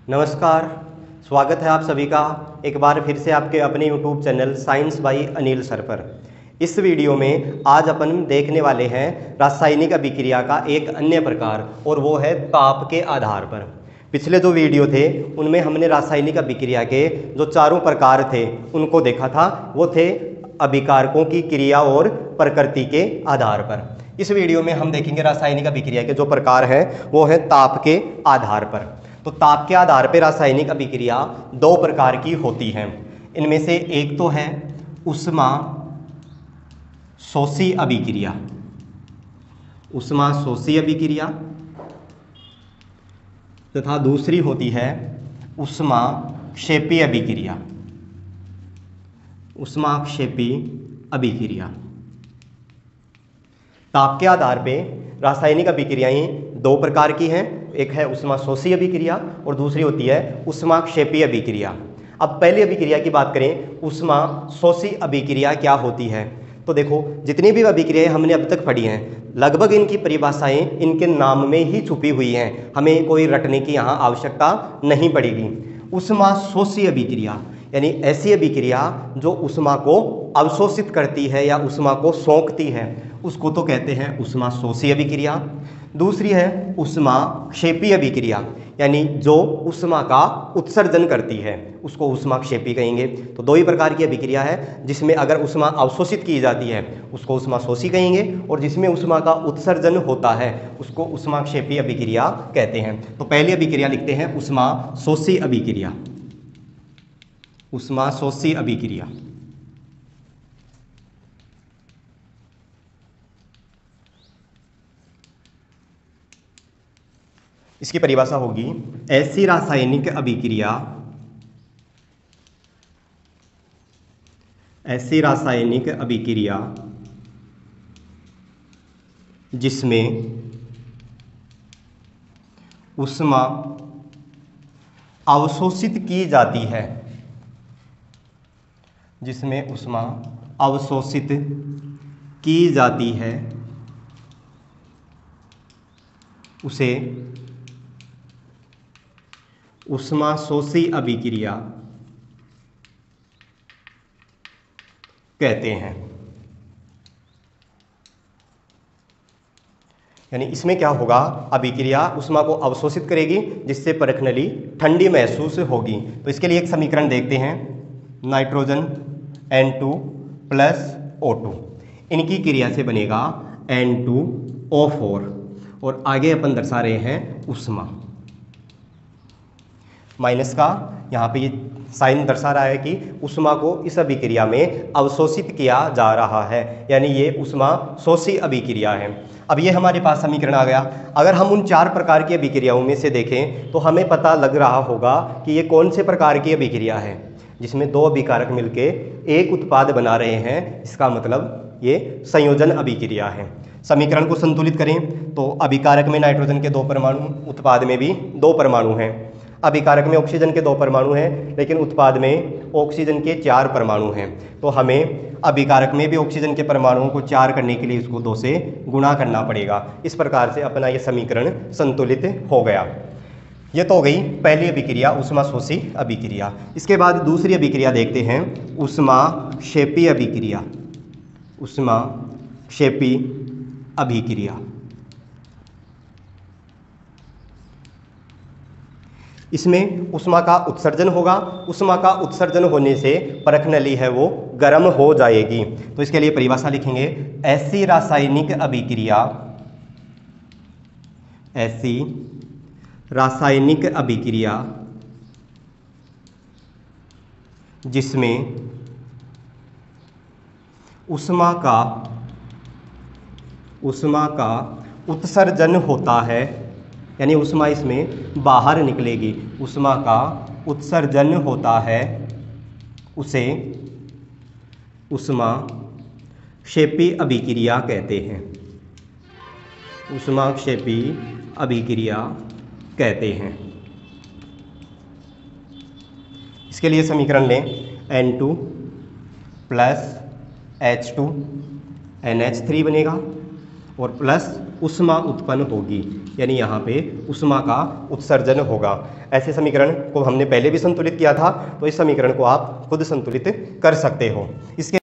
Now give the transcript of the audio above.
नमस्कार, स्वागत है आप सभी का एक बार फिर से आपके अपने YouTube channel science by Anil sir पर। इस वीडियो में आज अपन देखने वाले हैं रासायनिक अभिक्रिया का एक अन्य प्रकार, और वो है ताप के आधार पर। पिछले जो वीडियो थे उनमें हमने रासायनिक अभिक्रिया के जो चारों प्रकार थे उनको देखा था, वो थे अभिकारकों की क्रिया और प्रकृति के आधार पर। इस वीडियो में हम देखेंगे रासायनिक अभिक्रिया के जो प्रकार हैं वो है ताप के आधार पर। तो ताप के आधार पर रासायनिक अभिक्रिया दो प्रकार की होती हैं। इनमें से एक तो है ऊष्मा शोषी अभिक्रिया, ऊष्मा शोषी अभिक्रिया, तथा दूसरी होती है ऊष्मा क्षेपी अभिक्रिया, ऊष्मा क्षेपी अभिक्रिया। ताप के आधार पर रासायनिक अभिक्रियाएं दो प्रकार की हैं, एक है ऊष्मा शोषी अभिक्रिया और दूसरी होती है ऊष्मा क्षेपी अभिक्रिया। अब पहली अभिक्रिया की बात करें, ऊष्मा शोषी अभिक्रिया क्या होती है। तो देखो, जितनी भी अभिक्रियाएं हमने अब तक पढ़ी हैं लगभग इनकी परिभाषाएं इनके नाम में ही छुपी हुई हैं, हमें कोई रटने की यहाँ आवश्यकता नहीं पड़ेगी। ऊष्मा शोषी अभिक्रिया यानी ऐसी अभिक्रिया जो ऊष्मा को अवशोषित करती है या ऊष्मा को सोखती है, उसको तो कहते हैं ऊष्मा शोषी अभिक्रिया। दूसरी है ऊष्मा क्षेपी अभिक्रिया, यानी जो ऊष्मा का उत्सर्जन करती है उसको ऊष्मा क्षेपी कहेंगे। तो दो ही प्रकार की अभिक्रिया है, जिसमें अगर ऊष्मा अवशोषित की जाती है उसको ऊष्मा शोषी कहेंगे, और जिसमें ऊष्मा का उत्सर्जन होता है उसको ऊष्मा क्षेपी अभिक्रिया कहते हैं। तो पहली अभिक्रिया लिखते हैं ऊष्मा शोषी अभिक्रिया, ऊष्मा शोषी अभिक्रिया। इसकी परिभाषा होगी ऐसी रासायनिक अभिक्रिया, ऐसी रासायनिक अभिक्रिया जिसमें ऊष्मा अवशोषित की जाती है, जिसमें ऊष्मा अवशोषित की जाती है उसे ऊष्मा शोषी अभिक्रिया कहते हैं। यानी इसमें क्या होगा, अभिक्रिया ऊष्मा को अवशोषित करेगी जिससे परखनली ठंडी महसूस होगी। तो इसके लिए एक समीकरण देखते हैं, नाइट्रोजन N2 प्लस O2, इनकी क्रिया से बनेगा N2O4, और आगे अपन दर्शा रहे हैं ऊष्मा माइनस का, यहाँ पे ये साइन दर्शा रहा है कि ऊष्मा को इस अभिक्रिया में अवशोषित किया जा रहा है, यानी ये ऊष्मा शोषी अभिक्रिया है। अब ये हमारे पास समीकरण आ गया। अगर हम उन चार प्रकार की अभिक्रियाओं में से देखें तो हमें पता लग रहा होगा कि ये कौन से प्रकार की अभिक्रिया है, जिसमें दो अभिकारक मिलके एक उत्पाद बना रहे हैं। इसका मतलब ये संयोजन अभिक्रिया है। समीकरण को संतुलित करें तो अभिकारक में नाइट्रोजन के 2 परमाणु, उत्पाद में भी 2 परमाणु हैं। अभिकारक में ऑक्सीजन के 2 परमाणु हैं, लेकिन उत्पाद में ऑक्सीजन के 4 परमाणु हैं। तो हमें अभिकारक में भी ऑक्सीजन के परमाणुओं को 4 करने के लिए इसको 2 से गुणा करना पड़ेगा। इस प्रकार से अपना ये समीकरण संतुलित हो गया। ये तो हो गई पहली अभिक्रिया, ऊष्मा शोषी अभिक्रिया। इसके बाद दूसरी अभिक्रिया देखते हैं, ऊष्मा क्षेपी अभिक्रिया, ऊष्मा क्षेपी अभिक्रिया। इसमें ऊष्मा का उत्सर्जन होगा, ऊष्मा का उत्सर्जन होने से परखनली है वो गर्म हो जाएगी। तो इसके लिए परिभाषा लिखेंगे, ऐसी रासायनिक अभिक्रिया, ऐसी रासायनिक अभिक्रिया जिसमें ऊष्मा का उत्सर्जन होता है, यानी ऊष्मा इसमें बाहर निकलेगी, ऊष्मा का उत्सर्जन होता है, उसे ऊष्मा क्षेपी अभिक्रिया कहते हैं, ऊष्मा क्षेपी अभिक्रिया कहते हैं। इसके लिए समीकरण लें, N2 प्लस H2 NH3 बनेगा और प्लस ऊष्मा उत्पन्न होगी, यानी यहाँ पे उष्मा का उत्सर्जन होगा। ऐसे समीकरण को हमने पहले भी संतुलित किया था, तो इस समीकरण को आप खुद संतुलित कर सकते हो। इसके